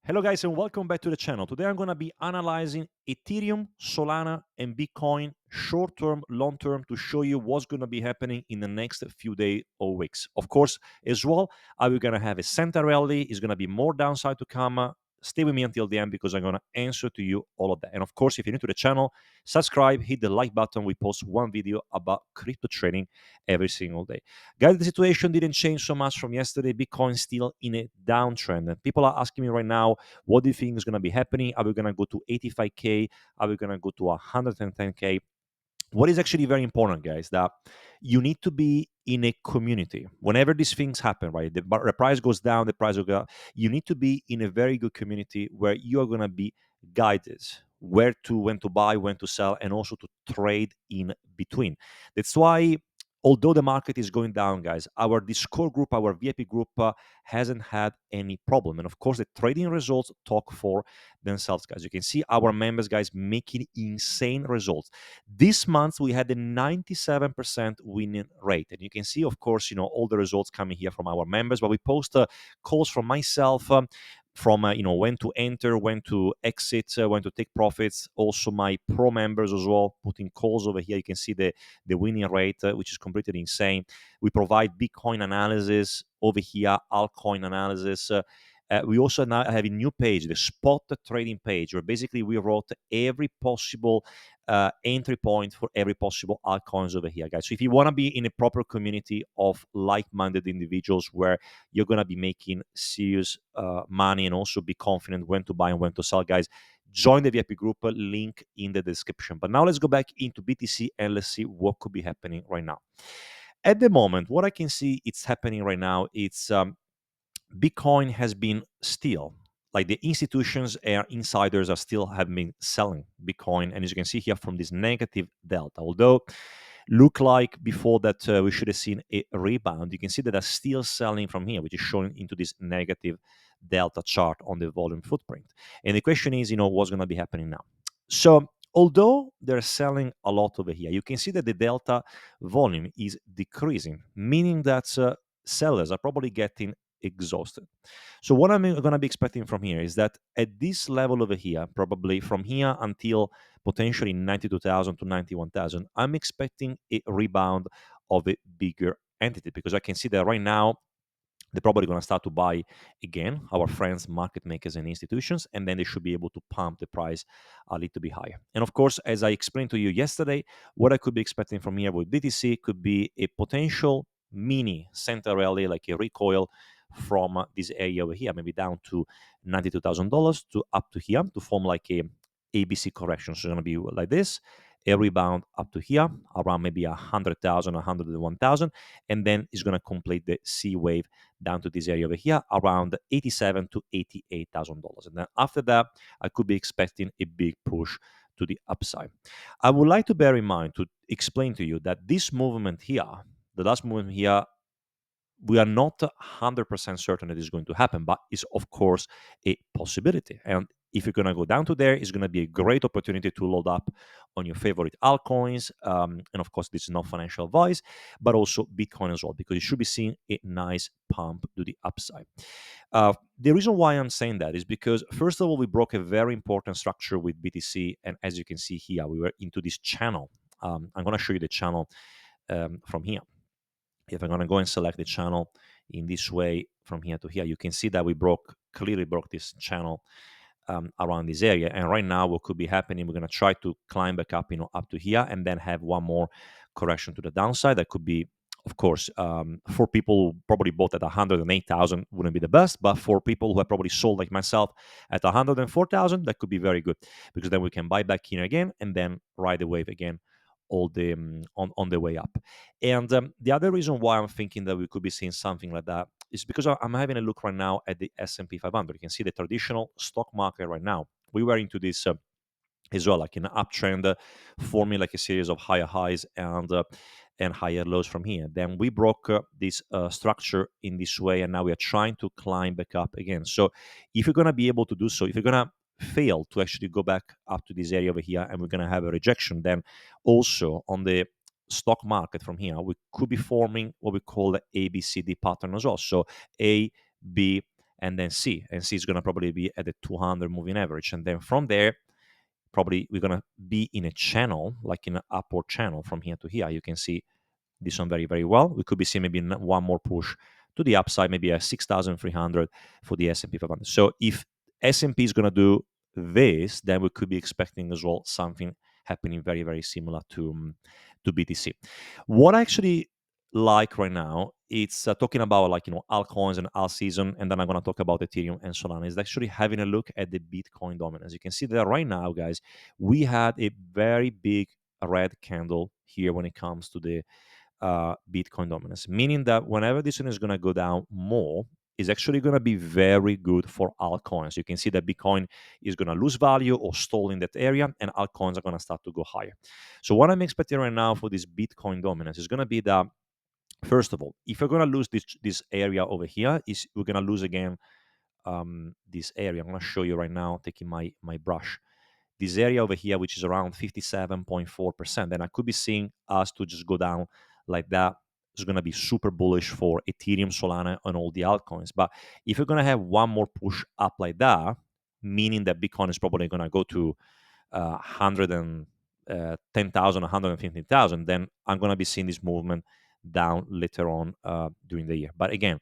Hello guys and welcome back to the channel. Today I'm going to be analyzing Ethereum, Solana and Bitcoin short-term, long-term to show you what's going to be happening in the next few days or weeks. Of course, as well, are we going to have a center rally? Is going to be more downside to come? Stay with me until the end because I'm going to answer to you all of that. And of course, if you're new to the channel, subscribe, hit the like button. We post one video about crypto trading every single day. Guys, the situation didn't change so much from yesterday. Bitcoin still in a downtrend. And people are asking me right now, what do you think is going to be happening? Are we going to go to 85K? Are we going to go to 110K? What is actually very important, guys, that you need to be in a community. Whenever these things happen, right, the price goes down, the price will go up, you need to be in a very good community where you are going to be guided when to buy, when to sell, and also to trade in between. That's why, although the market is going down, guys, our Discord group, our VIP group hasn't had any problem. And of course, the trading results talk for themselves, guys. You can see our members, guys, making insane results. This month, we had a 97% winning rate. And you can see, of course, all the results coming here from our members, but we post calls from myself, from when to enter, when to exit, when to take profits. Also my pro members as well, putting calls over here. You can see the winning rate, which is completely insane. We provide Bitcoin analysis over here, altcoin analysis. We also now have a new page, the spot trading page, where basically we wrote every possible entry point for every possible altcoins over here, guys. So if you want to be in a proper community of like-minded individuals where you're going to be making serious money and also be confident when to buy and when to sell, guys, join the VIP group, link in the description. But now let's go back into BTC and let's see what could be happening right now. At the moment, what I can see it's happening right now, it's Bitcoin has been still, like the institutions and insiders are still have been selling Bitcoin, and as you can see here from this negative delta, although look like before that we should have seen a rebound, you can see that they're still selling from here, which is showing into this negative delta chart on the volume footprint. And the question is, what's going to be happening now? So although they're selling a lot over here, you can see that the delta volume is decreasing, meaning that sellers are probably getting exhausted. So what I'm going to be expecting from here is that at this level over here, probably from here until potentially 92,000 to 91,000, I'm expecting a rebound of a bigger entity, because I can see that right now they're probably going to start to buy again, our friends, market makers and institutions, and then they should be able to pump the price a little bit higher. And of course, as I explained to you yesterday, what I could be expecting from here with BTC could be a potential mini center rally, like a recoil from this area over here, maybe down to $92,000 to up to here to form like a ABC correction. So it's going to be like this, a rebound up to here, around maybe 100,000, 101,000, and then it's going to complete the C wave down to this area over here, around $87,000 to $88,000. And then after that, I could be expecting a big push to the upside. I would like to bear in mind to explain to you that this movement here, the last movement here, we are not 100% certain it is going to happen, but it's of course a possibility. And if you're going to go down to there, it's going to be a great opportunity to load up on your favorite altcoins. And of course, this is not financial advice, but also Bitcoin as well, because you should be seeing a nice pump to the upside. The reason why I'm saying that is because, first of all, we broke a very important structure with BTC. And as you can see here, we were into this channel. I'm going to show you the channel from here. If I'm going to go and select the channel in this way from here to here, you can see that we clearly broke this channel around this area. And right now, what could be happening, we're going to try to climb back up, up to here, and then have one more correction to the downside. That could be, of course, for people who probably bought at 108,000, wouldn't be the best, but for people who have probably sold like myself at 104,000, that could be very good, because then we can buy back here again and then ride the wave again all the on the way up. And the other reason why I'm thinking that we could be seeing something like that is because I'm having a look right now at the S&P 500. You can see the traditional stock market right now. We were into this as well, like an uptrend, forming like a series of higher highs and higher lows from here. Then we broke this structure in this way, and now we are trying to climb back up again. So if you're going to be able to do so, if you're going to fail to actually go back up to this area over here, and we're going to have a rejection, then also on the stock market from here, we could be forming what we call the ABCD pattern as well. So A, B, and then C. And C is going to probably be at the 200 moving average. And then from there, probably we're going to be in a channel, like in an upward channel from here to here. You can see this one very, very well. We could be seeing maybe one more push to the upside, maybe a 6,300 for the S&P 500. So if S&P is going to do this, then we could be expecting as well something happening very, very similar to BTC. What I actually like right now, it's talking about like, altcoins and Altseason, and then I'm going to talk about Ethereum and Solana, is actually having a look at the Bitcoin dominance. You can see that right now, guys, we had a very big red candle here when it comes to the Bitcoin dominance, meaning that whenever this one is going to go down more, is actually going to be very good for altcoins. You can see that Bitcoin is going to lose value or stall in that area, and altcoins are going to start to go higher. So what I'm expecting right now for this Bitcoin dominance is going to be that, first of all, if we're going to lose this area over here, is we're going to lose again this area. I'm going to show you right now, taking my brush. This area over here, which is around 57.4%, then I could be seeing us to just go down like that. It's going to be super bullish for Ethereum, Solana, and all the altcoins. But if you're going to have one more push up like that, meaning that Bitcoin is probably going to go to 110,000, 115,000, then I'm going to be seeing this movement down later on during the year. But again,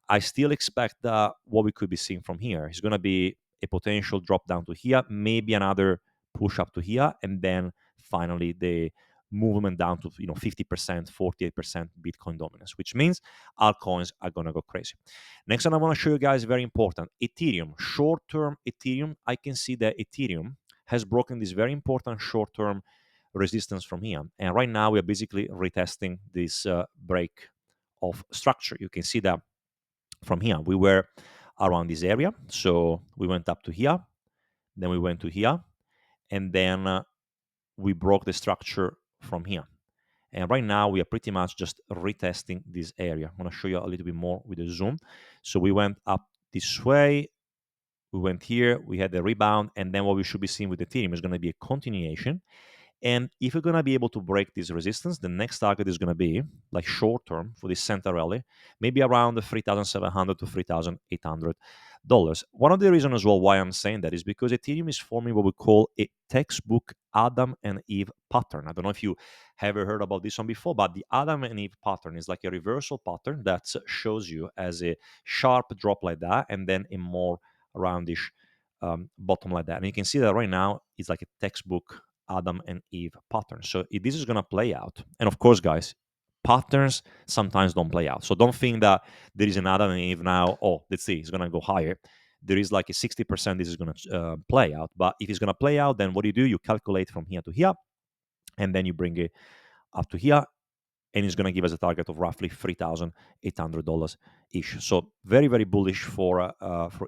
I still expect that what we could be seeing from here is going to be a potential drop down to here, maybe another push up to here, and then finally the movement down to 50%, 48% Bitcoin dominance, which means altcoins are going to go crazy. Next one I want to show you guys, very important, Ethereum. Short-term Ethereum, I can see that Ethereum has broken this very important short-term resistance from here. And right now we are basically retesting this break of structure. You can see that from here, we were around this area. So we went up to here, then we went to here, and then we broke the structure from here. And right now we are pretty much just retesting this area. I'm going to show you a little bit more with the zoom. So we went up this way, we went here, we had the rebound, and then what we should be seeing with Ethereum is going to be a continuation. And if we're going to be able to break this resistance, the next target is going to be, like short term for this center rally, maybe around the $3,700 to $3,800. One of the reasons as well why I'm saying that is because Ethereum is forming what we call a textbook Adam and Eve pattern. I don't know if you have ever heard about this one before, but the Adam and Eve pattern is like a reversal pattern that shows you as a sharp drop like that, and then a more roundish bottom like that. And you can see that right now it's like a textbook Adam and Eve pattern. So this is going to play out. And of course, guys, patterns sometimes don't play out. So don't think that there is an Adam and Eve now, oh, let's see, it's going to go higher. There is like a 60% this is going to play out. But if it's going to play out, then what do? You calculate from here to here, and then you bring it up to here, and it's going to give us a target of roughly $3,800 ish. So very, very bullish for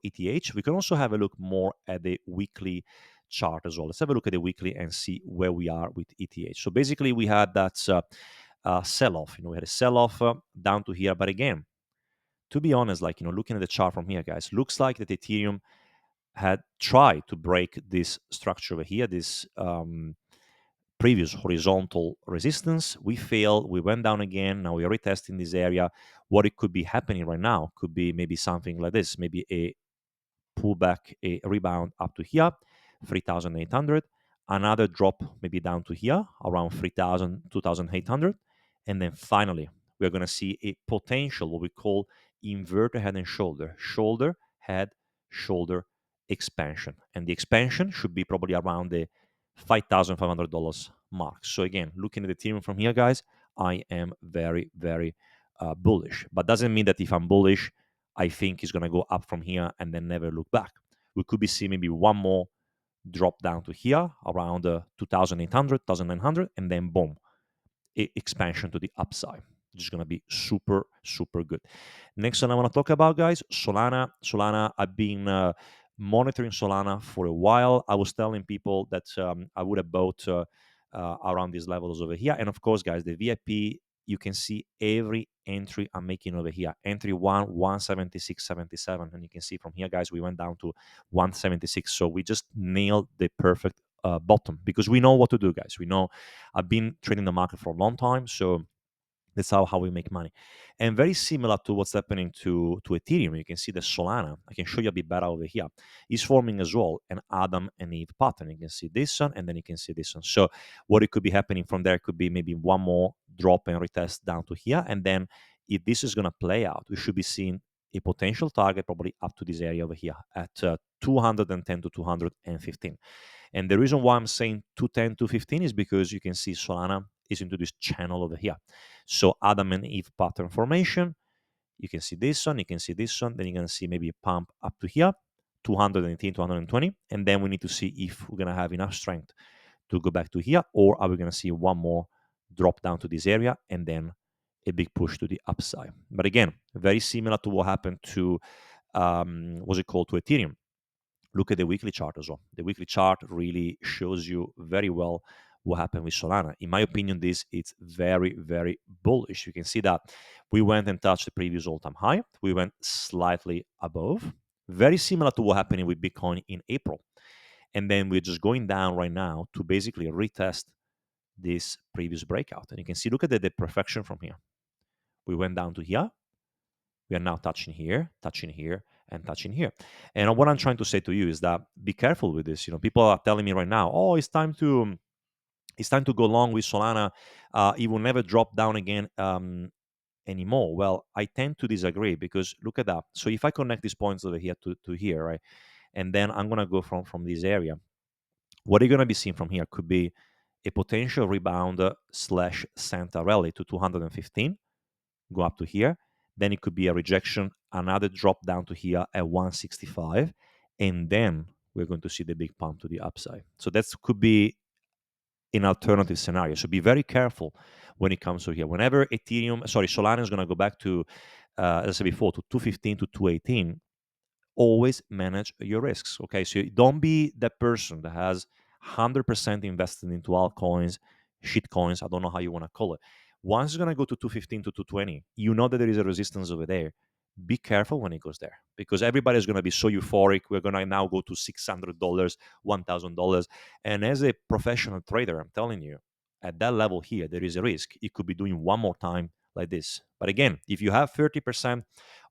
ETH. We can also have a look more at the weekly chart as well. Let's have a look at the weekly and see where we are with ETH. So basically, we had that sell-off. We had a sell-off down to here. But again, to be honest, like looking at the chart from here, guys, looks like that Ethereum had tried to break this structure over here, this previous horizontal resistance. We failed. We went down again. Now we are retesting this area. What it could be happening right now could be maybe something like this, maybe a pullback, a rebound up to here, 3,800, another drop maybe down to here, around 3,000, 2,800, and then finally we're going to see a potential, what we call inverted head and shoulder, head, shoulder expansion. And the expansion should be probably around the $5,500 mark. So again, looking at Ethereum from here, guys, I am very, very bullish. But doesn't mean that if I'm bullish, I think it's going to go up from here and then never look back. We could be seeing maybe one more drop down to here around 2,800, 2,900, and then boom, expansion to the upside. Which is going to be super, super good. Next one I want to talk about, guys, Solana. Solana, I've been monitoring Solana for a while. I was telling people that I would have bought around these levels over here. And of course, guys, the VIP, you can see every entry I'm making over here. Entry 1, 176.77. And you can see from here, guys, we went down to 176. So we just nailed the perfect bottom because we know what to do, guys. We know I've been trading the market for a long time. So That's how we make money. And very similar to what's happening to Ethereum. You can see the Solana, I can show you a bit better over here, is forming as well an Adam and Eve pattern. You can see this one, and then you can see this one. So what it could be happening from there could be maybe one more drop and retest down to here. And then if this is going to play out, we should be seeing a potential target probably up to this area over here at 210 to 215. And the reason why I'm saying 210 to 15 is because you can see Solana is into this channel over here. So Adam and Eve pattern formation. You can see this one, you can see this one, then you're going to see maybe a pump up to here, 218, 220. And then we need to see if we're going to have enough strength to go back to here, or are we going to see one more drop down to this area and then a big push to the upside. But again, very similar to what happened to, what's it called, to Ethereum. Look at the weekly chart as well. The weekly chart really shows you very well what happened with Solana. In my opinion, it's very, very bullish. You can see that we went and touched the previous all-time high. We went slightly above. Very similar to what happened with Bitcoin in April. And then we're just going down right now to basically retest this previous breakout. And you can see, look at the perfection from here. We went down to here. We are now touching here, and touching here. And what I'm trying to say to you is that be careful with this. People are telling me right now, oh, it's time to go long with Solana. It will never drop down again anymore. Well, I tend to disagree, because look at that. So if I connect these points over here to here, right, and then I'm gonna go from this area, what you're gonna be seeing from here could be a potential rebound slash Santa rally to 215, go up to here. Then it could be a rejection, another drop down to here at 165, and then we're going to see the big pump to the upside. So that could be an alternative scenario. So be very careful when it comes to here. Whenever Solana is going to go back to, as I said before, to 215 to 218, always manage your risks. Okay, so don't be that person that has 100% invested into altcoins, shitcoins, I don't know how you want to call it. Once it's going to go to 215 to 220, you know that there is a resistance over there. Be careful when it goes there, because everybody's going to be so euphoric. We're going to now go to $600, $1,000. And as a professional trader, I'm telling you, at that level here, there is a risk. It could be doing one more time like this. But again, if you have 30%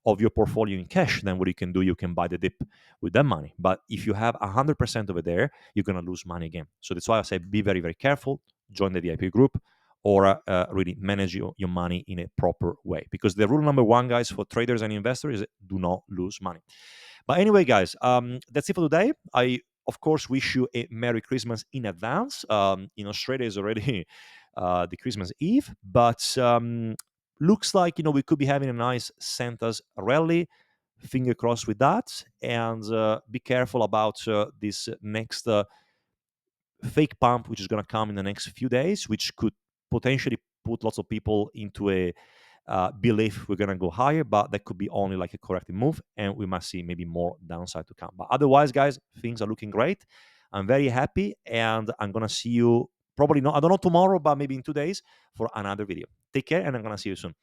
of your portfolio in cash, then what you can do, you can buy the dip with that money. But if you have 100% over there, you're going to lose money again. So that's why I say be very, very careful. Join the VIP group, or really manage your money in a proper way. Because the rule number one, guys, for traders and investors is do not lose money. But anyway, guys, that's it for today. I, of course, wish you a Merry Christmas in advance. In Australia is already the Christmas Eve, but looks like we could be having a nice Santa's rally. Finger crossed with that, and be careful about this next fake pump, which is going to come in the next few days, which could potentially put lots of people into a belief we're going to go higher, but that could be only like a corrective move, and we must see maybe more downside to come. But otherwise, guys, things are looking great. I'm very happy, and I'm going to see you probably not, I don't know, tomorrow, but maybe in 2 days for another video. Take care, and I'm going to see you soon.